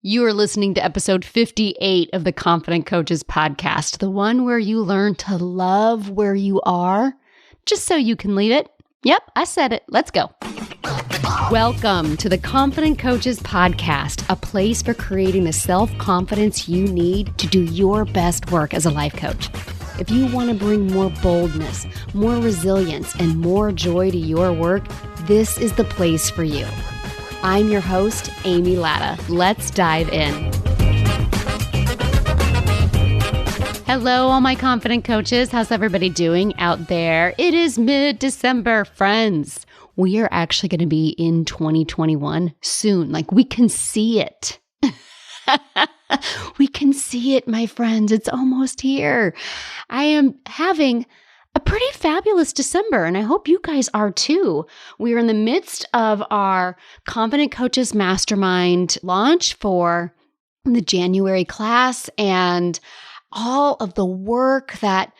You are listening to episode 58 of the Confident Coaches podcast, the one where you learn to love where you are, just so you can leave it. Yep, I said it. Let's go. Welcome to the Confident Coaches podcast, a place for creating the self-confidence you need to do your best work as a life coach. If you want to bring more boldness, more resilience, and more joy to your work, this is the place for you. I'm your host, Amy Latta. Let's dive in. Hello, all my confident coaches. How's everybody doing out there? It is mid-December, friends. We are actually going to be in 2021 soon. Like, we can see it. We can see it, my friends. It's almost here. I am having a pretty fabulous December, and I hope you guys are too. We are in the midst of our Confident Coaches Mastermind launch for the January class, and all of the work that,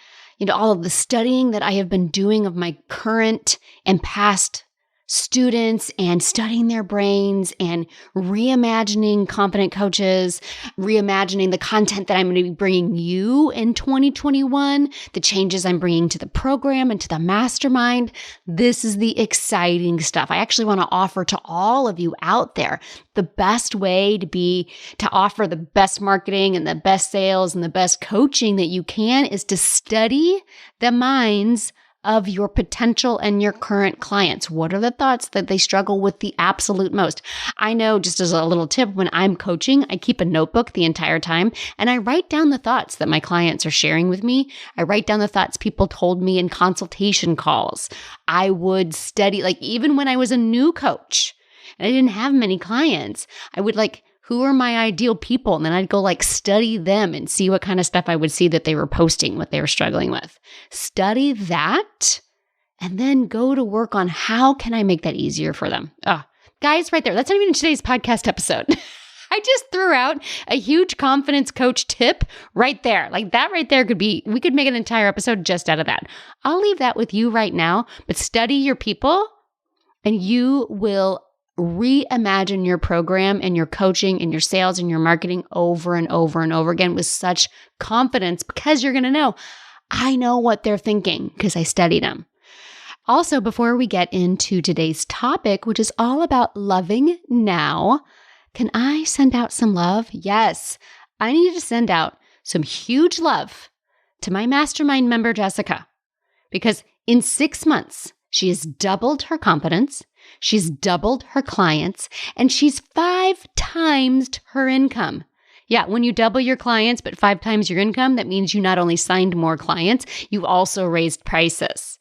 all of the studying that I have been doing of my current and past students and studying their brains and reimagining confident coaches, reimagining the content that I'm going to be bringing you in 2021, the changes I'm bringing to the program and to the mastermind. This is the exciting stuff. I actually want to offer to all of you out there the best way to offer the best marketing and the best sales and the best coaching that you can is to study the minds of your potential and your current clients. What are the thoughts that they struggle with the absolute most? I know, just as a little tip, when I'm coaching, I keep a notebook the entire time and I write down the thoughts that my clients are sharing with me. I write down the thoughts people told me in consultation calls. I would study, even when I was a new coach and I didn't have many clients, I would who are my ideal people? And then I'd go study them and see what kind of stuff I would see that they were posting, what they were struggling with. Study that and then go to work on how can I make that easier for them. Guys, right there. That's not even today's podcast episode. I just threw out a huge confidence coach tip right there. That right there we could make an entire episode just out of that. I'll leave that with you right now, but study your people and you will reimagine your program and your coaching and your sales and your marketing over and over and over again with such confidence because you're going to know, I know what they're thinking because I studied them. Also, before we get into today's topic, which is all about loving now, can I send out some love? Yes, I need to send out some huge love to my mastermind member, Jessica, because in 6 months, she has doubled her confidence. She's doubled her clients and she's 5 times her income. Yeah, when you double your clients but 5 times your income, that means you not only signed more clients, you also raised prices.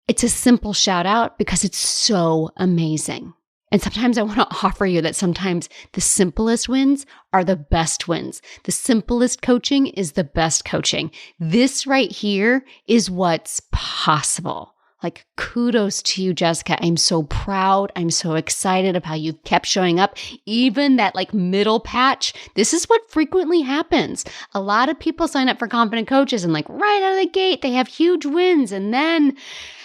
It's a simple shout out because it's so amazing. And sometimes I want to offer you that sometimes the simplest wins are the best wins. The simplest coaching is the best coaching. This right here is what's possible. Kudos to you, Jessica. I'm so proud. I'm so excited of how you've kept showing up. Even that middle patch, this is what frequently happens. A lot of people sign up for Confident Coaches and right out of the gate, they have huge wins. And then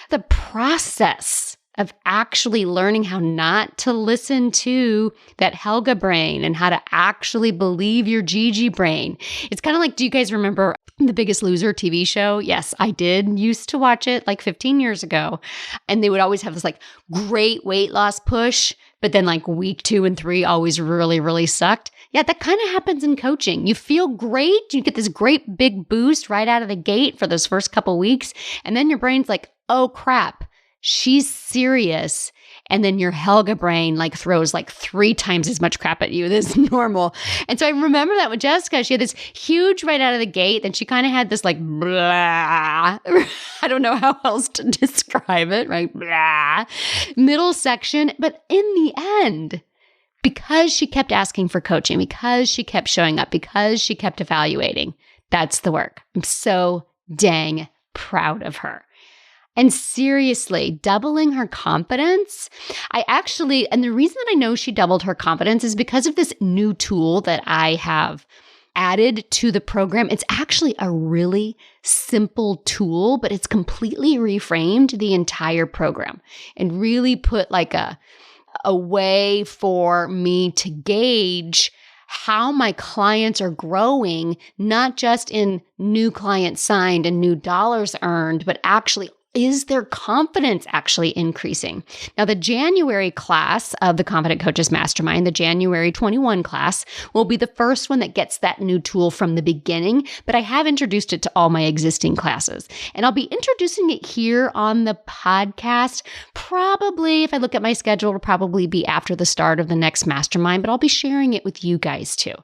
the process of actually learning how not to listen to that Helga brain and how to actually believe your Gigi brain. It's kind of do you guys remember The Biggest Loser TV show? Yes, I did used to watch it 15 years ago. And they would always have this great weight loss push, but then week 2 and 3 always really, really sucked. Yeah, that kind of happens in coaching. You feel great. You get this great big boost right out of the gate for those first couple weeks. And then your brain's oh crap, she's serious. And then your Helga brain throws 3 times as much crap at you as normal. And so I remember that with Jessica, she had this huge right out of the gate. Then she kind of had this blah. I don't know how else to describe it, right? Blah. Middle section. But in the end, because she kept asking for coaching, because she kept showing up, because she kept evaluating, that's the work. I'm so dang proud of her. And seriously, doubling her confidence, and the reason that I know she doubled her confidence is because of this new tool that I have added to the program. It's actually a really simple tool, but it's completely reframed the entire program and really put a way for me to gauge how my clients are growing, not just in new clients signed and new dollars earned, but actually, is their confidence actually increasing? Now, the January class of the Confident Coaches Mastermind, the January 21 class, will be the first one that gets that new tool from the beginning, but I have introduced it to all my existing classes. And I'll be introducing it here on the podcast. Probably, if I look at my schedule, it'll probably be after the start of the next mastermind, but I'll be sharing it with you guys too.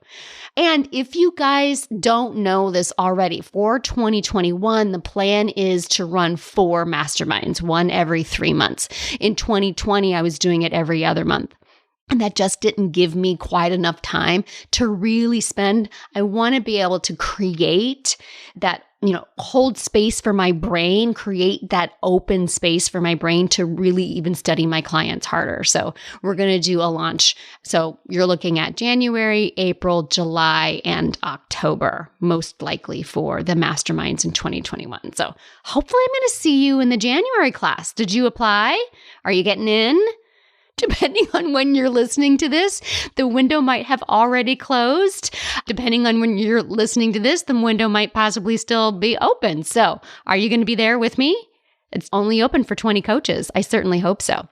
And if you guys don't know this already, for 2021, the plan is to run 4 masterminds, one every 3 months. In 2020, I was doing it every other month. And that just didn't give me quite enough time to really spend. I want to be able to create that, hold space for my brain, create that open space for my brain to really even study my clients harder. So we're going to do a launch. So you're looking at January, April, July, and October, most likely for the masterminds in 2021. So hopefully I'm going to see you in the January class. Did you apply? Are you getting in? Depending on when you're listening to this, the window might have already closed. Depending on when you're listening to this, the window might possibly still be open. So, are you going to be there with me? It's only open for 20 coaches. I certainly hope so.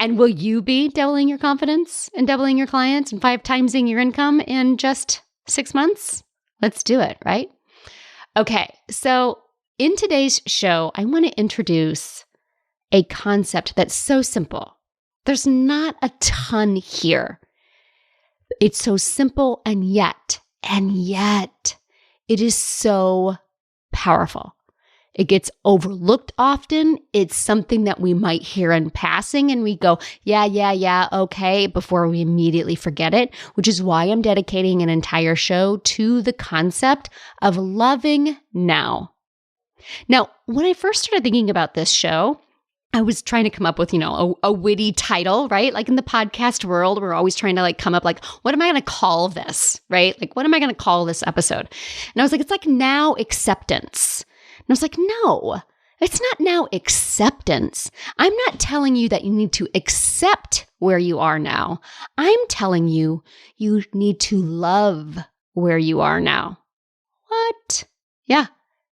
And will you be doubling your confidence and doubling your clients and 5 timesing your income in just 6 months? Let's do it, right? Okay, so in today's show, I want to introduce a concept that's so simple. There's not a ton here. It's so simple and yet, it is so powerful. It gets overlooked often. It's something that we might hear in passing and we go, yeah, okay, before we immediately forget it, which is why I'm dedicating an entire show to the concept of loving now. Now, when I first started thinking about this show, I was trying to come up with, a witty title, right? Like in the podcast world, we're always trying to come up what am I going to call this, right? What am I going to call this episode? And I was like, it's like now acceptance. And I was like, no, it's not now acceptance. I'm not telling you that you need to accept where you are now. I'm telling you, you need to love where you are now. What? Yeah,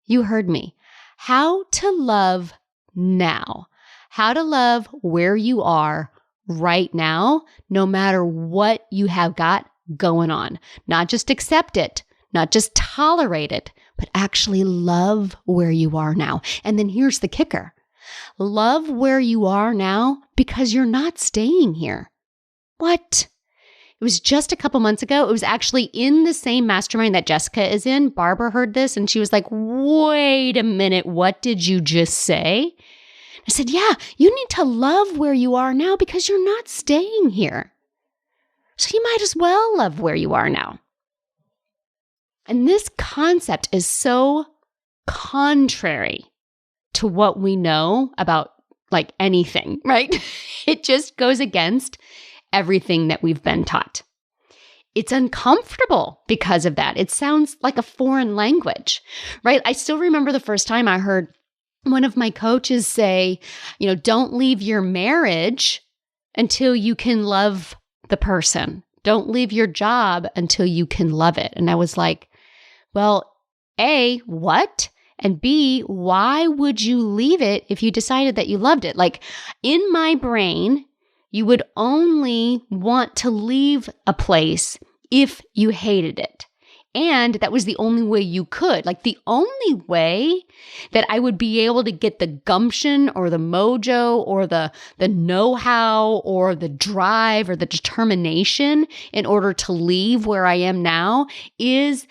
you heard me. How to love now. How to love where you are right now, no matter what you have got going on. Not just accept it, not just tolerate it, but actually love where you are now. And then here's the kicker. Love where you are now because you're not staying here. What? It was just a couple months ago. It was actually in the same mastermind that Jessica is in. Barbara heard this and she was like, wait a minute, what did you just say? I said, yeah, you need to love where you are now because you're not staying here. So you might as well love where you are now. And this concept is so contrary to what we know about anything, right? It just goes against everything that we've been taught. It's uncomfortable because of that. It sounds like a foreign language, right? I still remember the first time I heard one of my coaches say, don't leave your marriage until you can love the person. Don't leave your job until you can love it. And I was like, well, A, what? And B, why would you leave it if you decided that you loved it? In my brain, you would only want to leave a place if you hated it. And that was the only way you could. The only way that I would be able to get the gumption or the mojo or the know-how or the drive or the determination in order to leave where I am now is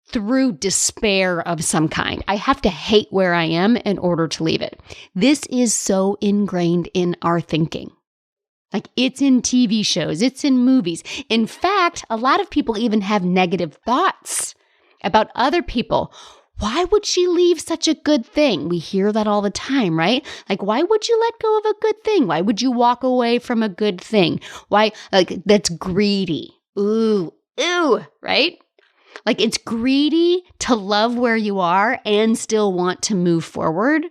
through despair of some kind. I have to hate where I am in order to leave it. This is so ingrained in our thinking. It's in TV shows, it's in movies. In fact, a lot of people even have negative thoughts about other people. Why would she leave such a good thing? We hear that all the time, right? Why would you let go of a good thing? Why would you walk away from a good thing? Why? That's greedy. Ooh, right? It's greedy to love where you are and still want to move forward.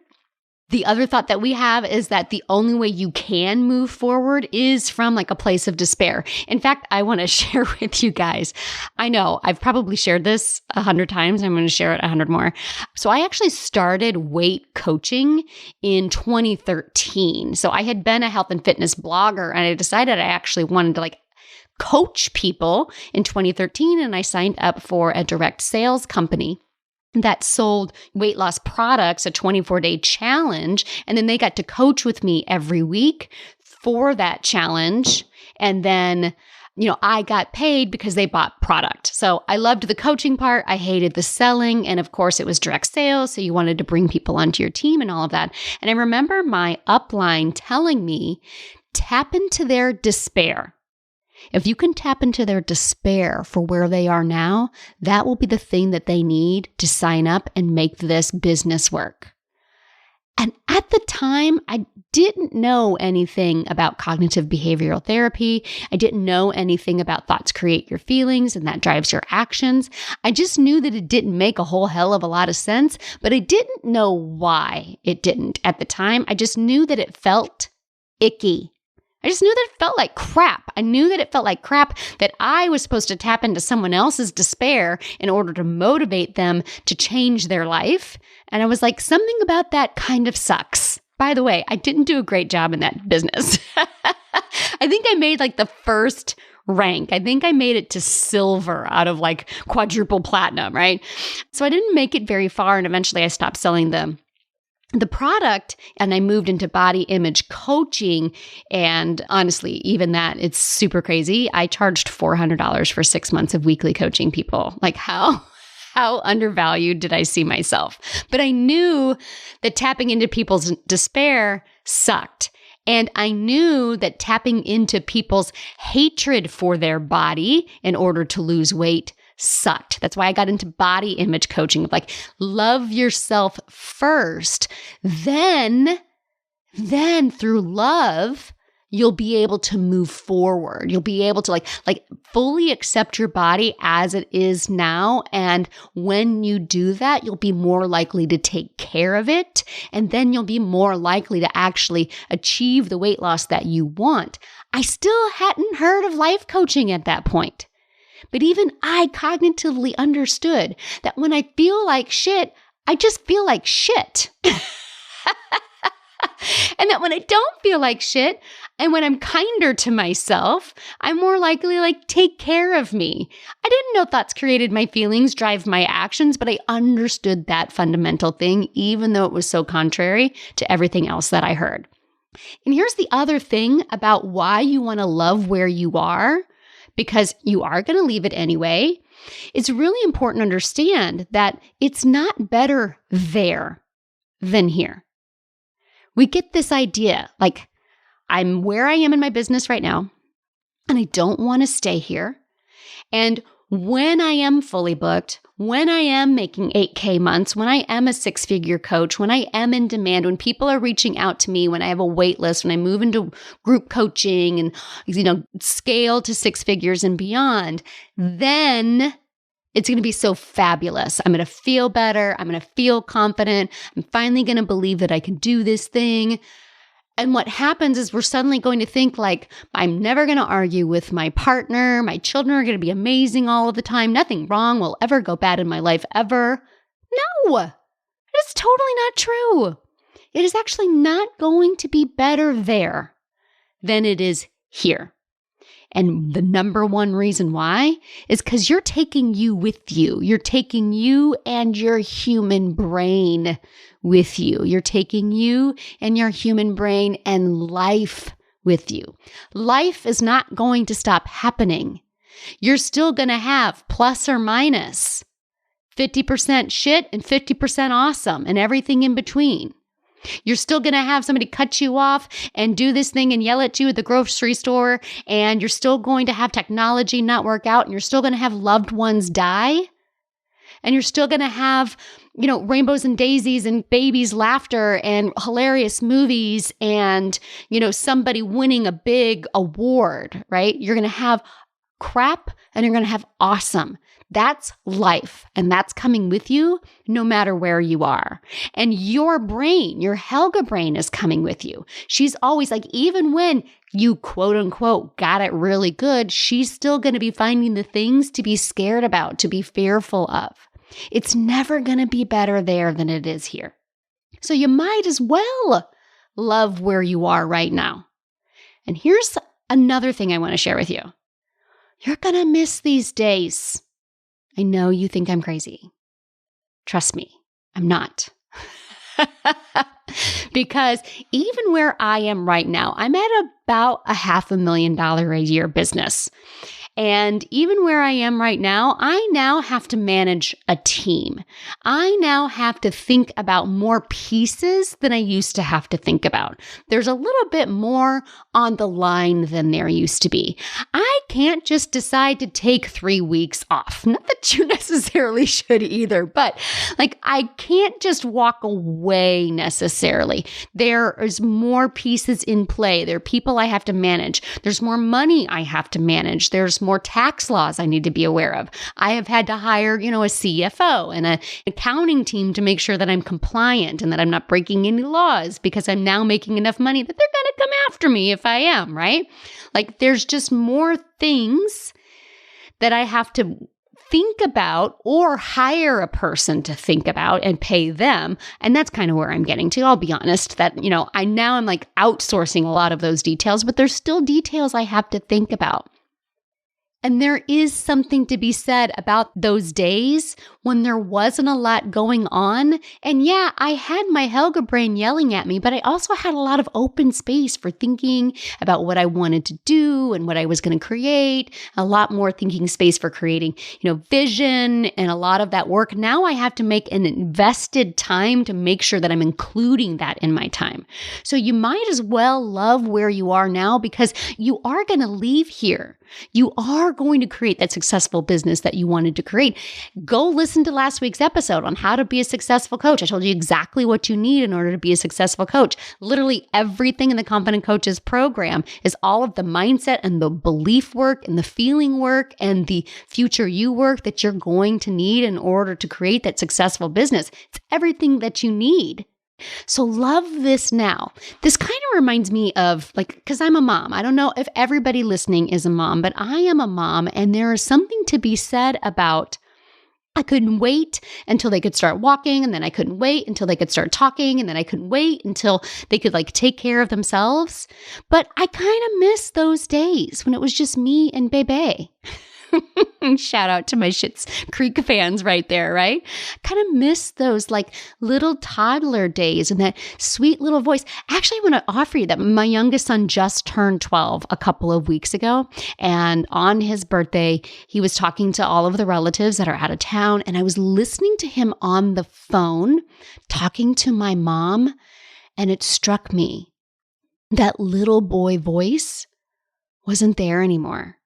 The other thought that we have is that the only way you can move forward is from like a place of despair. In fact, I want to share with you guys. I know I've probably shared this 100 times. I'm going to share it 100 more. So I actually started weight coaching in 2013. So I had been a health and fitness blogger, and I decided I actually wanted to like coach people in 2013. And I signed up for a direct sales company that sold weight loss products, a 24-day challenge. And then they got to coach with me every week for that challenge. And then, I got paid because they bought product. So I loved the coaching part. I hated the selling. And of course, it was direct sales. So you wanted to bring people onto your team and all of that. And I remember my upline telling me, tap into their despair. If you can tap into their despair for where they are now, that will be the thing that they need to sign up and make this business work. And at the time, I didn't know anything about cognitive behavioral therapy. I didn't know anything about thoughts create your feelings and that drives your actions. I just knew that it didn't make a whole hell of a lot of sense, but I didn't know why it didn't at the time. I just knew that it felt icky. I just knew that it felt like crap. I knew that it felt like crap that I was supposed to tap into someone else's despair in order to motivate them to change their life. And I was like, something about that kind of sucks. By the way, I didn't do a great job in that business. I think I made like the first rank. I think I made it to silver out of like quadruple platinum, right? So I didn't make it very far. And eventually I stopped selling them. The product, and I moved into body image coaching. And honestly, even that, it's super crazy. I charged $400 for 6 months of weekly coaching people. Like how undervalued did I see myself? But I knew that tapping into people's despair sucked. And I knew that tapping into people's hatred for their body in order to lose weight sucked. That's why I got into body image coaching of like, love yourself first. Then through love, you'll be able to move forward. You'll be able to like fully accept your body as it is now. And when you do that, you'll be more likely to take care of it. And then you'll be more likely to actually achieve the weight loss that you want. I still hadn't heard of life coaching at that point. But even I cognitively understood that when I feel like shit, I just feel like shit. And that when I don't feel like shit, and when I'm kinder to myself, I'm more likely to like take care of me. I didn't know thoughts created my feelings, drive my actions, but I understood that fundamental thing, even though it was so contrary to everything else that I heard. And here's the other thing about why you want to love where you are, because you are going to leave it anyway. It's really important to understand that it's not better there than here. We get this idea, like I'm where I am in my business right now, and I don't want to stay here. And when I am fully booked, when I am making 8K months, when I am a 6-figure coach, when I am in demand, when people are reaching out to me, when I have a wait list, when I move into group coaching and, scale to 6 figures and beyond, then it's going to be so fabulous. I'm going to feel better. I'm going to feel confident. I'm finally going to believe that I can do this thing. And what happens is we're suddenly going to think like, I'm never going to argue with my partner. My children are going to be amazing all of the time. Nothing wrong will ever go bad in my life ever. No, it's totally not true. It is actually not going to be better there than it is here. And the number one reason why is because you're taking you with you. You're taking you and your human brain with you. You're taking you and your human brain and life with you. Life is not going to stop happening. You're still going to have plus or minus 50% shit and 50% awesome and everything in between. You're still going to have somebody cut you off and do this thing and yell at you at the grocery store. And you're still going to have technology not work out. And you're still going to have loved ones die. And you're still going to have, rainbows and daisies and babies' laughter and hilarious movies and, somebody winning a big award, right? You're going to have crap and you're going to have awesome. That's life, and that's coming with you no matter where you are. And your brain, your Helga brain is coming with you. She's always like, even when you quote unquote got it really good, she's still going to be finding the things to be scared about, to be fearful of. It's never going to be better there than it is here. So you might as well love where you are right now. And here's another thing I want to share with you. You're going to miss these days. I know you think I'm crazy. Trust me, I'm not. Because even where I am right now, I'm at about a $500,000 a year business. And even where I am right now, I now have to manage a team. I now have to think about more pieces than I used to have to think about. There's a little bit more on the line than there used to be. I can't just decide to take 3 weeks off. Not that you necessarily should either, but I can't just walk away necessarily. There is more pieces in play. There are people I have to manage. There's more money I have to manage. There's more tax laws I need to be aware of. I have had to hire, a CFO and an accounting team to make sure that I'm compliant and that I'm not breaking any laws because I'm now making enough money that they're going to come after me if I am, right? There's just more things that I have to think about or hire a person to think about and pay them. And that's kind of where I'm getting to. I'll be honest that, I'm outsourcing a lot of those details, but there's still details I have to think about. And there is something to be said about those days when there wasn't a lot going on. And yeah, I had my Helga brain yelling at me, but I also had a lot of open space for thinking about what I wanted to do and what I was going to create, a lot more thinking space for creating, vision and a lot of that work. Now I have to make an invested time to make sure that I'm including that in my time. So you might as well love where you are now because you are going to leave here. You are going to create that successful business that you wanted to create. Go listen to last week's episode on how to be a successful coach. I told you exactly what you need in order to be a successful coach. Literally everything in the Confident Coaches program is all of the mindset and the belief work and the feeling work and the future you work that you're going to need in order to create that successful business. It's everything that you need. So love this now. This kind of reminds me of because I'm a mom. I don't know if everybody listening is a mom, but I am a mom and there is something to be said about I couldn't wait until they could start walking and then I couldn't wait until they could start talking and then I couldn't wait until they could take care of themselves. But I kind of miss those days when it was just me and Bebe. Shout out to my Schitt's Creek fans right there, right? Kind of miss those little toddler days and that sweet little voice. Actually, I want to offer you that my youngest son just turned 12 a couple of weeks ago. And on his birthday, he was talking to all of the relatives that are out of town. And I was listening to him on the phone, talking to my mom. And it struck me that little boy voice wasn't there anymore.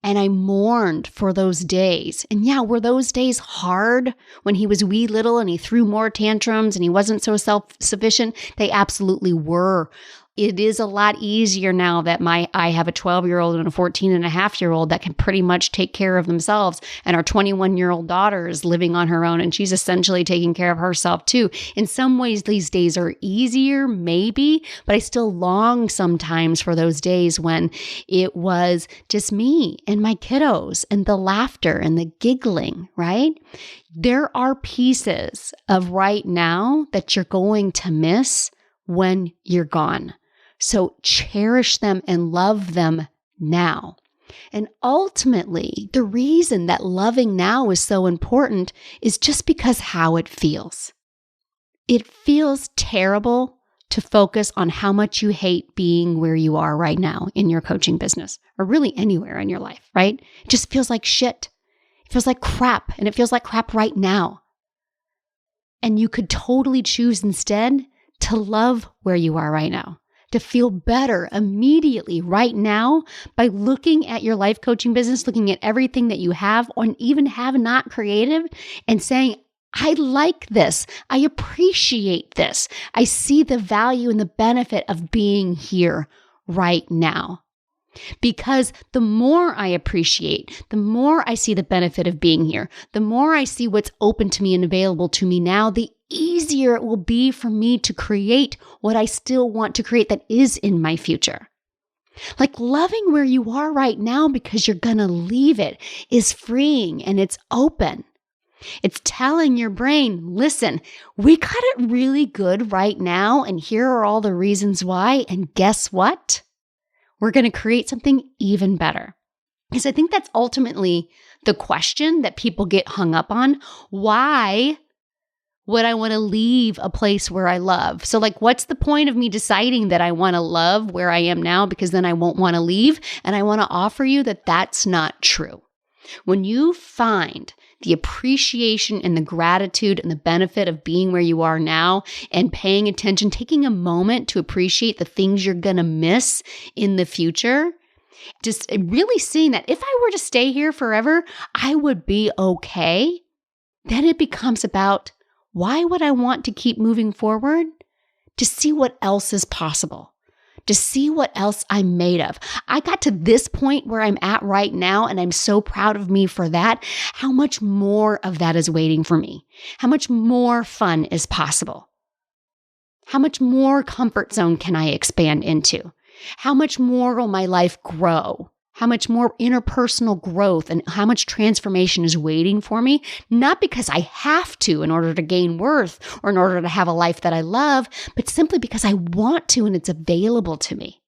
And I mourned for those days. And yeah, were those days hard when he was wee little and he threw more tantrums and he wasn't so self-sufficient? They absolutely were. It is a lot easier now that I have a 12-year-old and a 14-and-a-half-year-old that can pretty much take care of themselves. And our 21-year-old daughter is living on her own and she's essentially taking care of herself too. In some ways, these days are easier, maybe, but I still long sometimes for those days when it was just me and my kiddos and the laughter and the giggling, right? There are pieces of right now that you're going to miss when you're gone. So cherish them and love them now. And ultimately, the reason that loving now is so important is just because how it feels. It feels terrible to focus on how much you hate being where you are right now in your coaching business or really anywhere in your life, right? It just feels like shit. It feels like crap, and it feels like crap right now. And you could totally choose instead to love where you are right now, to feel better immediately right now by looking at your life coaching business, looking at everything that you have or even have not creative and saying, I like this. I appreciate this. I see the value and the benefit of being here right now. Because the more I appreciate, the more I see the benefit of being here, the more I see what's open to me and available to me now, the easier it will be for me to create what I still want to create that is in my future. Like loving where you are right now because you're going to leave it is freeing and it's open. It's telling your brain, listen, we got it really good right now, and here are all the reasons why, and guess what? We're going to create something even better. Because I think that's ultimately the question that people get hung up on. Why would I want to leave a place where I love? So like, what's the point of me deciding that I want to love where I am now because then I won't want to leave? And I want to offer you that that's not true. When you find the appreciation and the gratitude and the benefit of being where you are now and paying attention, taking a moment to appreciate the things you're going to miss in the future, just really seeing that if I were to stay here forever, I would be okay. Then it becomes about, why would I want to keep moving forward? To see what else is possible, to see what else I'm made of. I got to this point where I'm at right now, and I'm so proud of me for that. How much more of that is waiting for me? How much more fun is possible? How much more comfort zone can I expand into? How much more will my life grow? How much more interpersonal growth and how much transformation is waiting for me? Not because I have to in order to gain worth or in order to have a life that I love, but simply because I want to and it's available to me.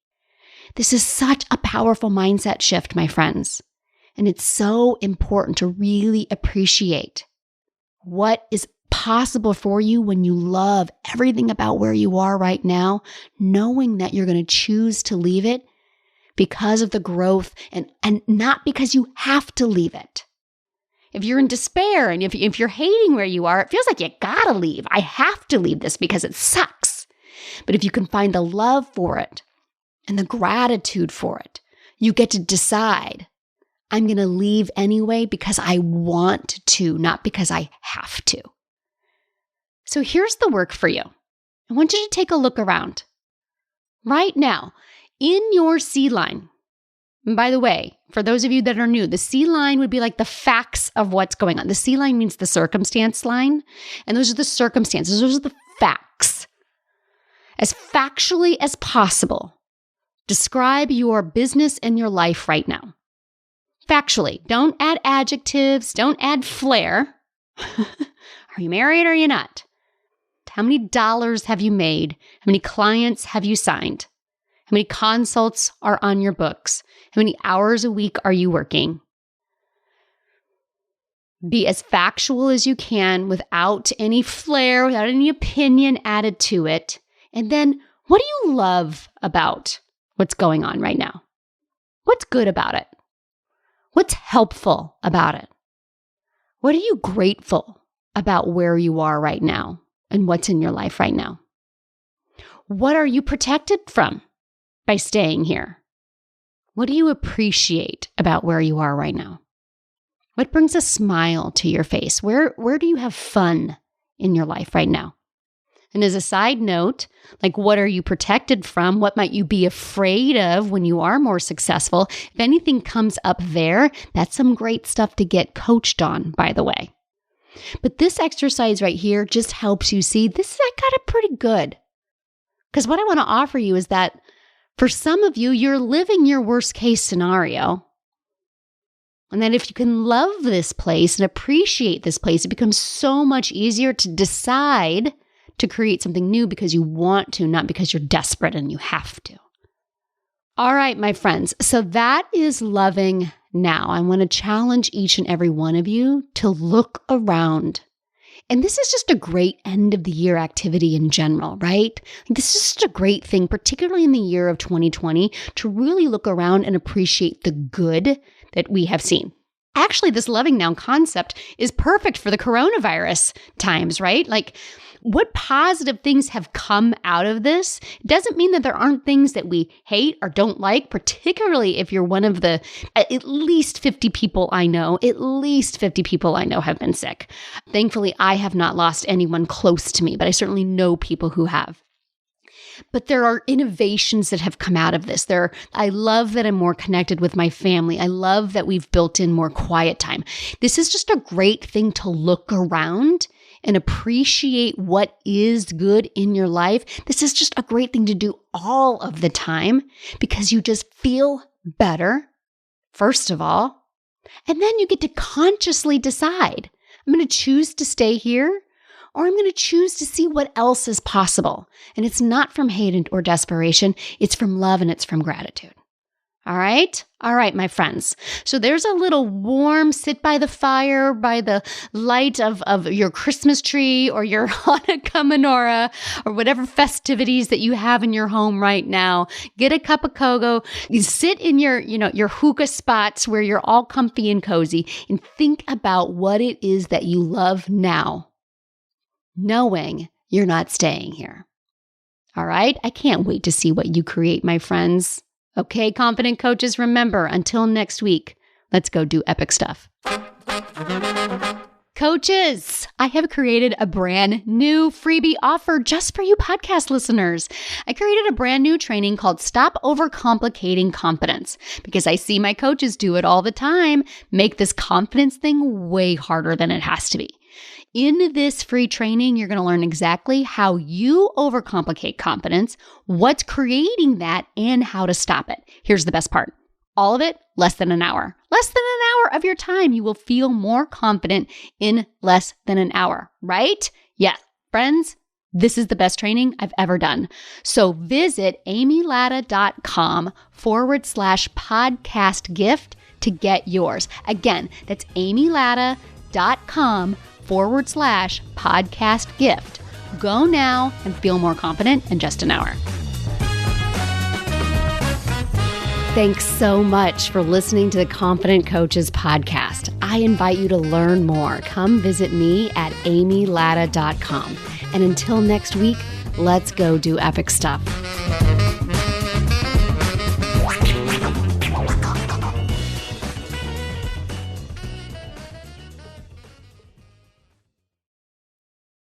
This is such a powerful mindset shift, my friends. And it's so important to really appreciate what is possible for you when you love everything about where you are right now, knowing that you're going to choose to leave it because of the growth and not because you have to leave it. If you're in despair and if you're hating where you are, it feels like you gotta leave. I have to leave this because it sucks. But if you can find the love for it and the gratitude for it, you get to decide, I'm going to leave anyway because I want to, not because I have to. So here's the work for you. I want you to take a look around. Right now, in your C line, and by the way, for those of you that are new, the C line would be like the facts of what's going on. The C line means the circumstance line, and those are the circumstances. Those are the facts. As factually as possible, describe your business and your life right now. Factually. Don't add adjectives. Don't add flair. Are you married or are you not? How many dollars have you made? How many clients have you signed? How many consults are on your books? How many hours a week are you working? Be as factual as you can without any flair, without any opinion added to it. And then, what do you love about what's going on right now? What's good about it? What's helpful about it? What are you grateful about where you are right now and what's in your life right now? What are you protected from by staying here? What do you appreciate about where you are right now? What brings a smile to your face? Where do you have fun in your life right now? And as a side note, like what are you protected from? What might you be afraid of when you are more successful? If anything comes up there, that's some great stuff to get coached on, by the way. But this exercise right here just helps you see I got it pretty good. Because what I want to offer you is that for some of you, you're living your worst case scenario. And that if you can love this place and appreciate this place, it becomes so much easier to decide to create something new because you want to, not because you're desperate and you have to. All right, my friends. So that is loving now. I want to challenge each and every one of you to look around. And this is just a great end of the year activity in general, right? This is just a great thing, particularly in the year of 2020, to really look around and appreciate the good that we have seen. Actually, this loving now concept is perfect for the coronavirus times, right? Like, what positive things have come out of this? It doesn't mean that there aren't things that we hate or don't like, particularly if you're one of the at least 50 people I know have been sick. Thankfully, I have not lost anyone close to me, but I certainly know people who have. But there are innovations that have come out of this. I love that I'm more connected with my family. I love that we've built in more quiet time. This is just a great thing to look around and appreciate what is good in your life. This is just a great thing to do all of the time because you just feel better, first of all. And then you get to consciously decide, I'm going to choose to stay here, or I'm going to choose to see what else is possible. And it's not from hate or desperation. It's from love and it's from gratitude. All right? All right, my friends. So there's a little warm sit by the fire, by the light of your Christmas tree or your Hanukkah menorah or whatever festivities that you have in your home right now. Get a cup of cocoa. You sit in your hookah spots where you're all comfy and cozy and think about what it is that you love now, knowing you're not staying here. All right? I can't wait to see what you create, my friends. Okay, confident coaches, remember, until next week, let's go do epic stuff. Coaches, I have created a brand new freebie offer just for you podcast listeners. I created a brand new training called Stop Overcomplicating Confidence because I see my coaches do it all the time, make this confidence thing way harder than it has to be. In this free training, you're going to learn exactly how you overcomplicate confidence, what's creating that, and how to stop it. Here's the best part. All of it, less than an hour. Less than an hour of your time. You will feel more confident in less than an hour, right? Yeah, friends, this is the best training I've ever done. So visit amylatta.com/podcast gift to get yours. Again, that's amylatta.com/podcast gift. Go now and feel more confident in just an hour. Thanks so much for listening to the Confident Coaches podcast. I invite you to learn more. Come visit me at amylatta.com. And until next week, let's go do epic stuff.